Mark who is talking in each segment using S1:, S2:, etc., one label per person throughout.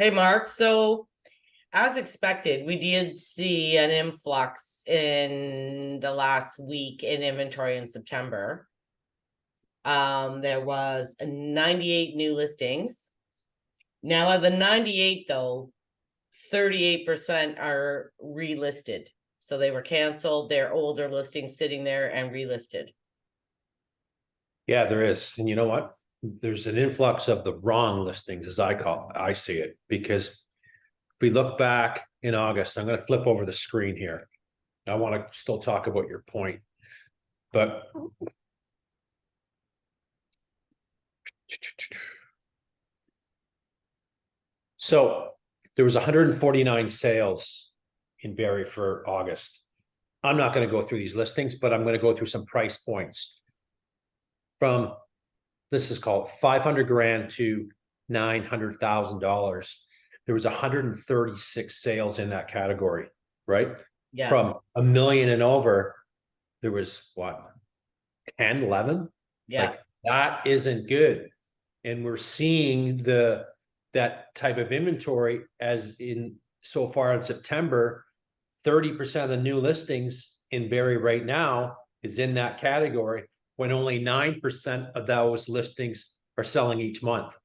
S1: Hey, Mark. So, as expected, we did see an influx in the last week in inventory in September. There was 98 new listings. Now, of the 98, though, 38% are relisted. So they were canceled, they're older listings sitting there and relisted.
S2: Yeah, there is. And you know what? There's an influx of the wrong listings, as I see it, because if we look back in August, I'm going to flip over the screen here. I want to still talk about your point, but so there was 149 sales in Barrie for August. I'm not going to go through these listings, but I'm going to go through some price points from, this is called 500 grand to $900,000. There was 136 sales in that category, right?
S1: Yeah.
S2: From $1 million and over, there was what, 10, 11?
S1: Yeah.
S2: Like, that isn't good. And we're seeing that type of inventory as in so far in September, 30% of the new listings in Barrie right now is in that category, when only 9% of those listings are selling each month.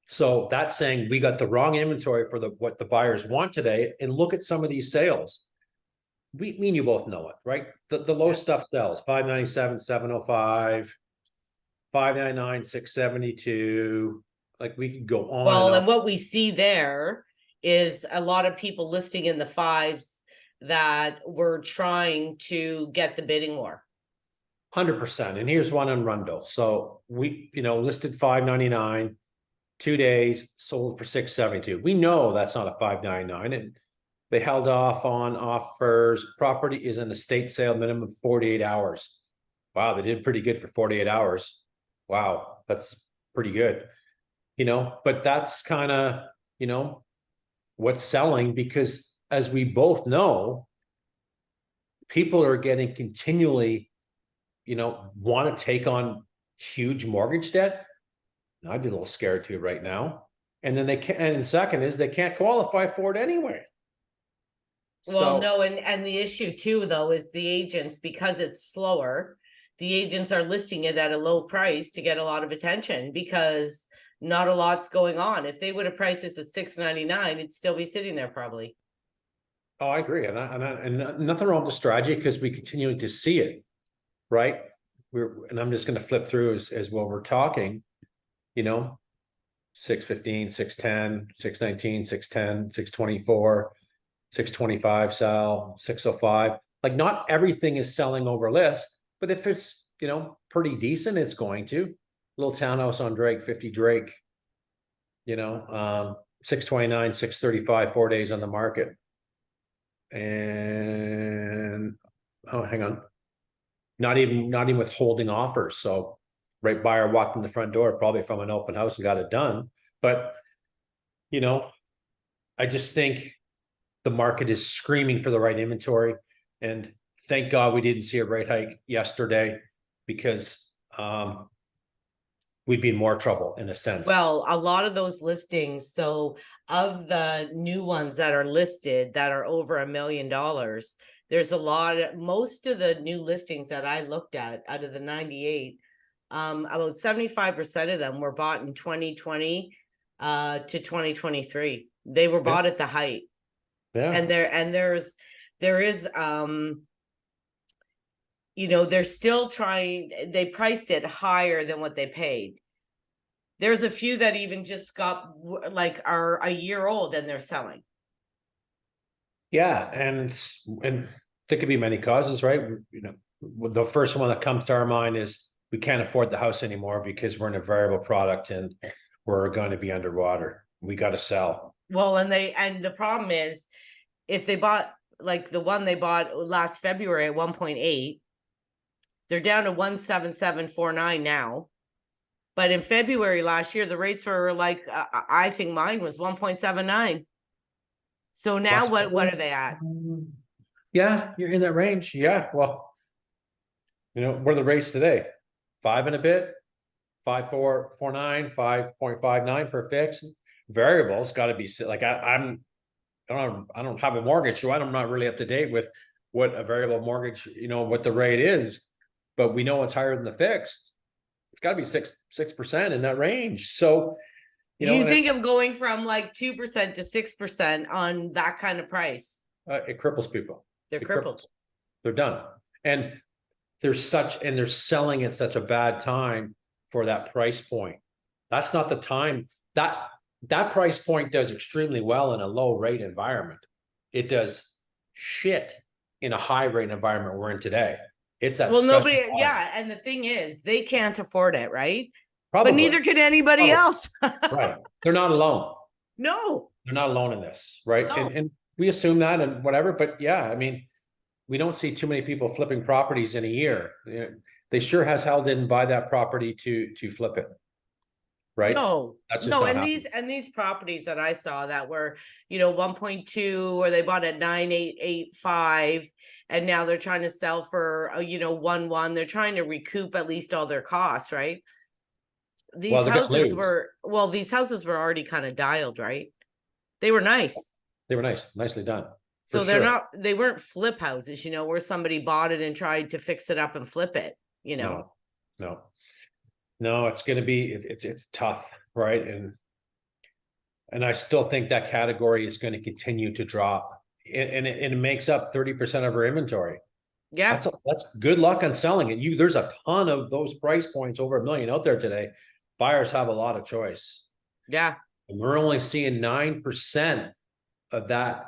S2: So that's saying we got the wrong inventory for what the buyers want today. And look at some of these sales. Me and you both know it, right? The low stuff sells 597, 705, 599, 672. Like, we could go on.
S1: Well, and what we see there is a lot of people listing in the fives that were trying to get the bidding war.
S2: 100%. And here's one on Rundle. So we, listed 599, 2 days, sold for 672. We know that's not a 599, and they held off on offers. Property is an estate sale, minimum 48 hours. Wow, they did pretty good for 48 hours. Wow, that's pretty good. But that's kind of, what's selling, because as we both know, people are getting continually, want to take on huge mortgage debt. I'd be a little scared too right now. And then they can't, and second is they can't qualify for it anyway.
S1: Well, no, and the issue too, though, is the agents, because it's slower, the agents are listing it at a low price to get a lot of attention, because not a lot's going on. If they would have priced this at $699, it'd still be sitting there probably.
S2: Oh, I agree. And nothing wrong with the strategy, because we continue to see it, right? And I'm just going to flip through as while we're talking, 615, 610, 619, 610, 624, 625 sell, 605. Like, not everything is selling over list, but if it's, pretty decent, it's going to. Little townhouse on Drake, 50 Drake, 629, 635, 4 days on the market. And hang on. Not even withholding offers. So right buyer walked in the front door, probably from an open house, and got it done. But, I just think the market is screaming for the right inventory. And thank God we didn't see a rate hike yesterday, because we'd be in more trouble in a sense.
S1: Well, a lot of those listings, so of the new ones that are listed that are over $1 million, there's a lot of, most of the new listings that I looked at out of the 98, about 75% of them were bought in 2020 to 2023. They were bought at the height.
S2: Yeah.
S1: And there is they're still trying, they priced it higher than what they paid. There's a few that even just got, like, are a year old and they're selling.
S2: Yeah, and there could be many causes, right? The first one that comes to our mind is we can't afford the house anymore because we're in a variable product and we're going to be underwater. We got to sell.
S1: Well, and the problem is, if they bought, like the one they bought last February at 1.8, they're down to 17749 now. But in February last year, the rates were like, I think mine was 1.79. So now what are they at?
S2: Yeah, you're in that range. Yeah, well, what are the rates today? 5 and a bit, 5.449, 5.59 for a fix. variable. It's got to be like I don't have a mortgage, so I'm not really up to date with what a variable mortgage, what the rate is, but we know it's higher than the fixed. It's got to be 6% in that range. So,
S1: You think of going from like 2% to 6% on that kind of price.
S2: it cripples people.
S1: They're crippled.
S2: They're done. And they're selling at such a bad time for that price point. That's not the time. That price point does extremely well in a low rate environment. It does shit in a high rate environment we're in today. It's that.
S1: Well, nobody, yeah. And the thing is, they can't afford it, right?
S2: Probably.
S1: But neither can anybody else.
S2: Right. They're not alone.
S1: No.
S2: They're not alone in this, right?
S1: No.
S2: And we assume that and whatever, but yeah, I mean, we don't see too many people flipping properties in a year. They sure as hell didn't buy that property to flip it. Right?
S1: No, and these properties that I saw that were, 1.2, or they bought at 9,885, and now they're trying to sell for 1.1. They're trying to recoup at least all their costs, right? These houses were already kind of dialed, right? They were nice.
S2: They were nicely done.
S1: So they weren't flip houses, where somebody bought it and tried to fix it up and flip it,
S2: No, it's going to be, it's tough, right? And I still think that category is going to continue to drop, and it makes up 30% of our inventory.
S1: Yeah,
S2: that's good luck on selling it. There's a ton of those price points over $1 million out there today. Buyers have a lot of choice.
S1: Yeah,
S2: and we're only seeing 9% of that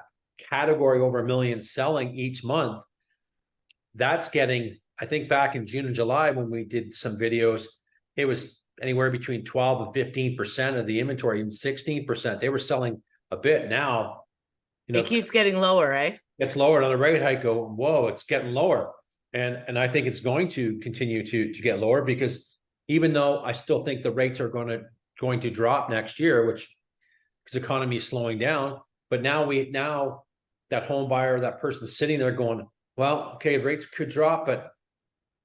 S2: category over $1 million selling each month. That's getting, I think back in June and July when we did some videos, it was anywhere between 12 and 15% of the inventory, even 16%. They were selling a bit. Now,
S1: it keeps getting lower, eh?
S2: It's lower. Another rate hike. Go, whoa, it's getting lower, and I think it's going to continue to get lower, because even though I still think the rates are going to drop next year, which because the economy is slowing down, but now that home buyer, that person sitting there going, well, okay, rates could drop, but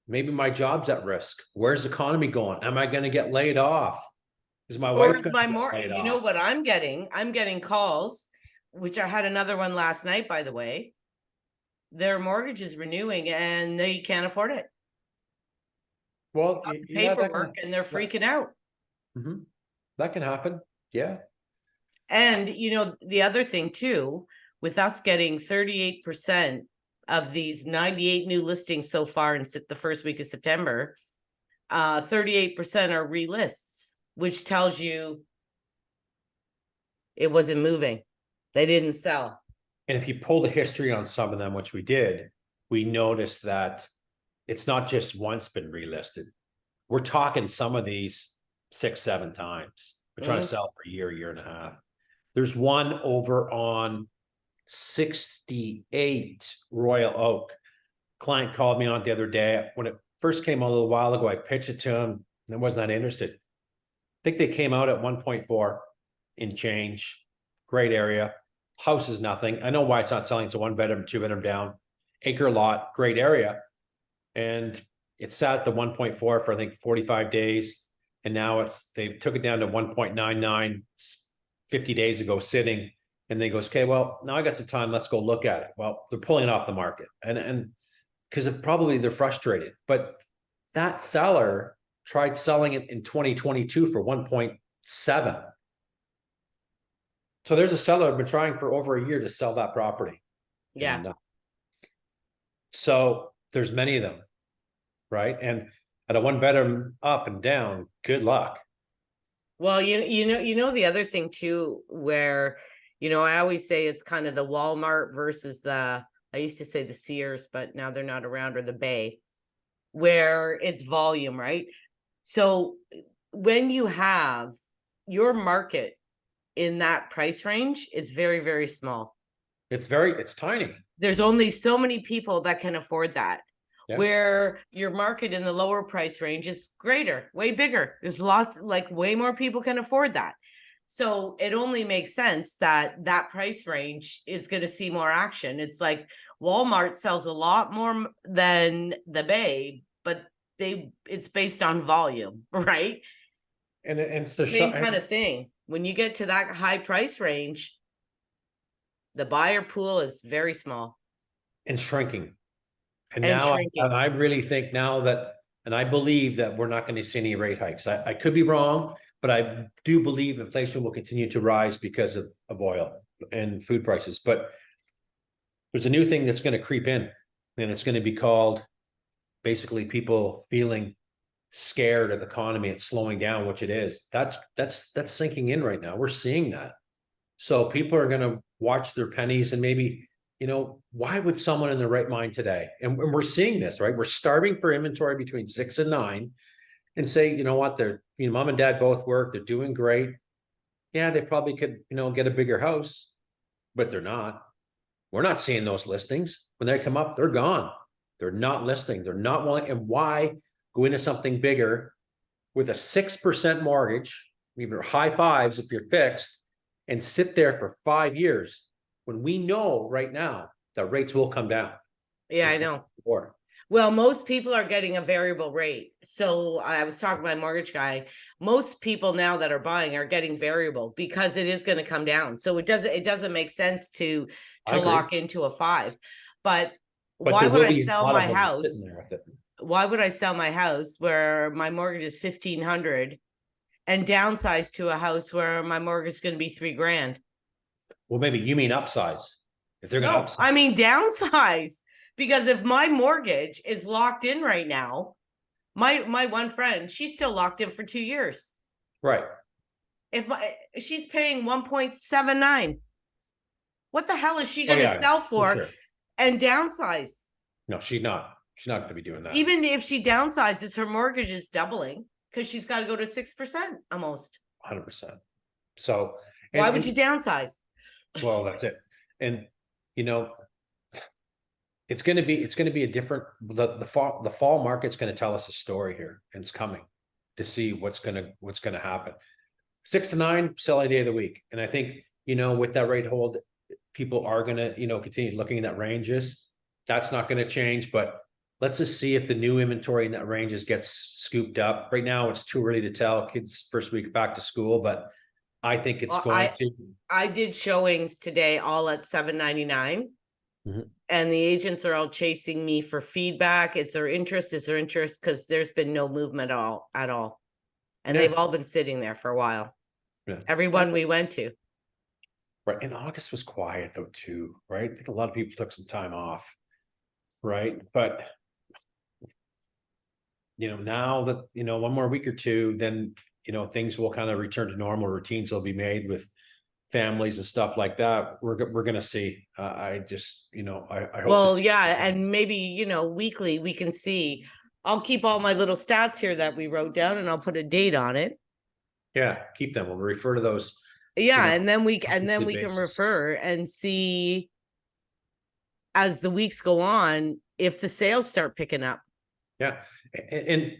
S2: maybe my job's at risk. Where's the economy going? Am I going to get laid off? Is my wife going to get laid off?
S1: You know what I'm getting? I'm getting calls, which I had another one last night, by the way. Their mortgage is renewing and they can't afford it.
S2: Well,
S1: the paperwork, and they're freaking out.
S2: Mm-hmm. That can happen. Yeah.
S1: And, the other thing too, with us getting 38% of these 98 new listings so far in the first week of September, 38% are relists, which tells you it wasn't moving. They didn't sell.
S2: And if you pull the history on some of them, which we did, we noticed that it's not just once been relisted. We're talking some of these 6-7 times. We're trying to sell for a year and a half. There's one over on 68 Royal Oak. Client called me on the other day. When it first came out a little while ago, I pitched it to him and was not interested. I think they came out at 1.4 in change. Great area. House is nothing. I know why it's not selling. It's a 1-bedroom, 2-bedroom down. Acre lot, great area. And it sat at the 1.4 for I think 45 days. And now they took it down to 1.99 50 days ago sitting. And they goes, okay, well, now I got some time. Let's go look at it. Well, they're pulling it off the market. And because they're frustrated. But that seller tried selling it in 2022 for 1.7. So there's a seller who's been trying for over a year to sell that property.
S1: Yeah.
S2: And, so there's many of them, right? And at a 1-bedroom up and down, good luck.
S1: Well, the other thing too, where, I always say it's kind of the Walmart versus I used to say the Sears, but now they're not around, or the Bay, where it's volume, right? So when you have your market in that price range is very, very small. It's
S2: tiny.
S1: There's only so many people that can afford that. Yeah. Where your market in the lower price range is greater, way bigger. There's way more people can afford that. So it only makes sense that price range is going to see more action. It's like Walmart sells a lot more than the Bay, but it's based on volume, right?
S2: And it's the
S1: same kind of thing. when you get to that high price range, the buyer pool is very small
S2: And shrinking. And
S1: and
S2: now
S1: shrinking.
S2: I really think now that, and I believe that we're not going to see any rate hikes. I could be wrong, but I do believe inflation will continue to rise because of oil and food prices. But there's a new thing that's going to creep in, and it's going to be called basically people feeling scared of the economy. It's slowing down, which it is. That's sinking in right now. We're seeing that. So people are going to watch their pennies and maybe, why would someone in their right mind today? And we're seeing this, right? We're starving for inventory between 6 and 9 and say, you know what, they're, mom and dad both work. They're doing great. Yeah, they probably could, get a bigger house, but they're not. We're not seeing those listings. When they come up, they're gone. They're not listing. They're not willing. And why go into something bigger with a 6% mortgage, even high fives if you're fixed, and sit there for 5 years when we know right now that rates will come down?
S1: Yeah, I know. Well, most people are getting a variable rate. So I was talking to my mortgage guy. Most people now that are buying are getting variable because it is going to come down. So it doesn't make sense to lock into a 5. But why would I sell my house? Why would I sell my house where my mortgage is $1,500 and downsize to a house where my mortgage is going to be $3,000?
S2: Well, maybe you mean upsize. If they're going to upsize.
S1: I mean downsize. Because if my mortgage is locked in right now, my one friend, she's still locked in for 2 years.
S2: Right.
S1: If she's paying 1.79, what the hell is she going to sell for and downsize?
S2: No, she's not. She's not going to be doing that.
S1: Even if she downsizes, her mortgage is doubling because she's got to go to 6% almost.
S2: 100%. So
S1: why would you downsize?
S2: Well, that's it. And it's going to be a different, the fall market's going to tell us a story here, and it's coming to see what's going to happen. 6 to 9 selling day of the week. And I think, with that rate hold, people are going to, continue looking in that ranges. That's not going to change, but let's just see if the new inventory in that ranges gets scooped up. Right now, it's too early to tell. Kids first week back to school, but I think it's going to.
S1: I did showings today, all at $7.99. Mm-hmm. And the agents are all chasing me for feedback. Is there interest? Because there's been no movement at all. And they've all been sitting there for a while. Yeah. Everyone we went to.
S2: Right. And August was quiet though, too. Right. I think a lot of people took some time off. Right. But, now that, one more week or two, then, things will kind of return to normal. Routines will be made with families and stuff like that. We're going to see. I just, I hope.
S1: Well, yeah. And maybe, weekly we can see. I'll keep all my little stats here that we wrote down and I'll put a date on it.
S2: Yeah. Keep them. We'll refer to those.
S1: Yeah. And then we can refer and see as the weeks go on, if the sales start picking up.
S2: Yeah. And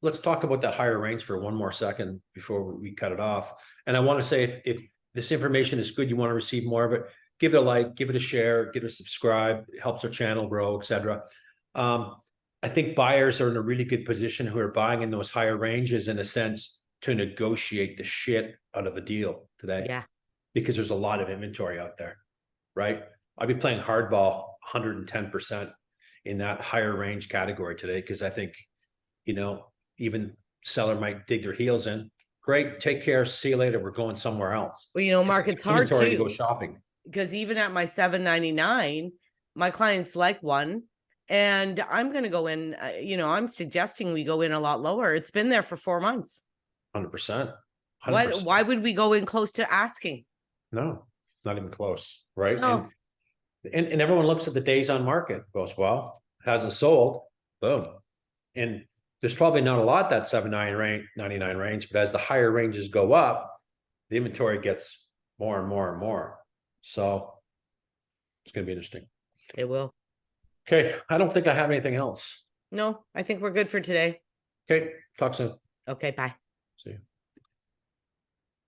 S2: let's talk about that higher range for one more second before we cut it off. And I want to say, if this information is good, you want to receive more of it, give it a like, give it a share, give it a subscribe. It helps our channel grow, etc. I think buyers are in a really good position who are buying in those higher ranges, in a sense, to negotiate the shit out of a deal today.
S1: Yeah.
S2: Because there's a lot of inventory out there, right? I'd be playing hardball 110% in that higher range category today, because I think, even seller might dig their heels in. Great, take care, see you later. We're going somewhere else.
S1: Well, Mark, it's hard
S2: to go shopping,
S1: because even at my $7.99, my clients like one, and I'm going to go in. I'm suggesting we go in a lot lower. It's been there for 4 months.
S2: 100%.
S1: Why would we go in close to asking?
S2: No, not even close, right?
S1: No.
S2: And everyone looks at the days on market, goes, well, hasn't sold, boom. And there's probably not a lot that $7.99 range, but as the higher ranges go up, the inventory gets more and more and more. So it's going to be interesting.
S1: It will.
S2: Okay. I don't think I have anything else.
S1: No, I think we're good for today.
S2: Okay. Talk soon.
S1: Okay. Bye.
S2: See you.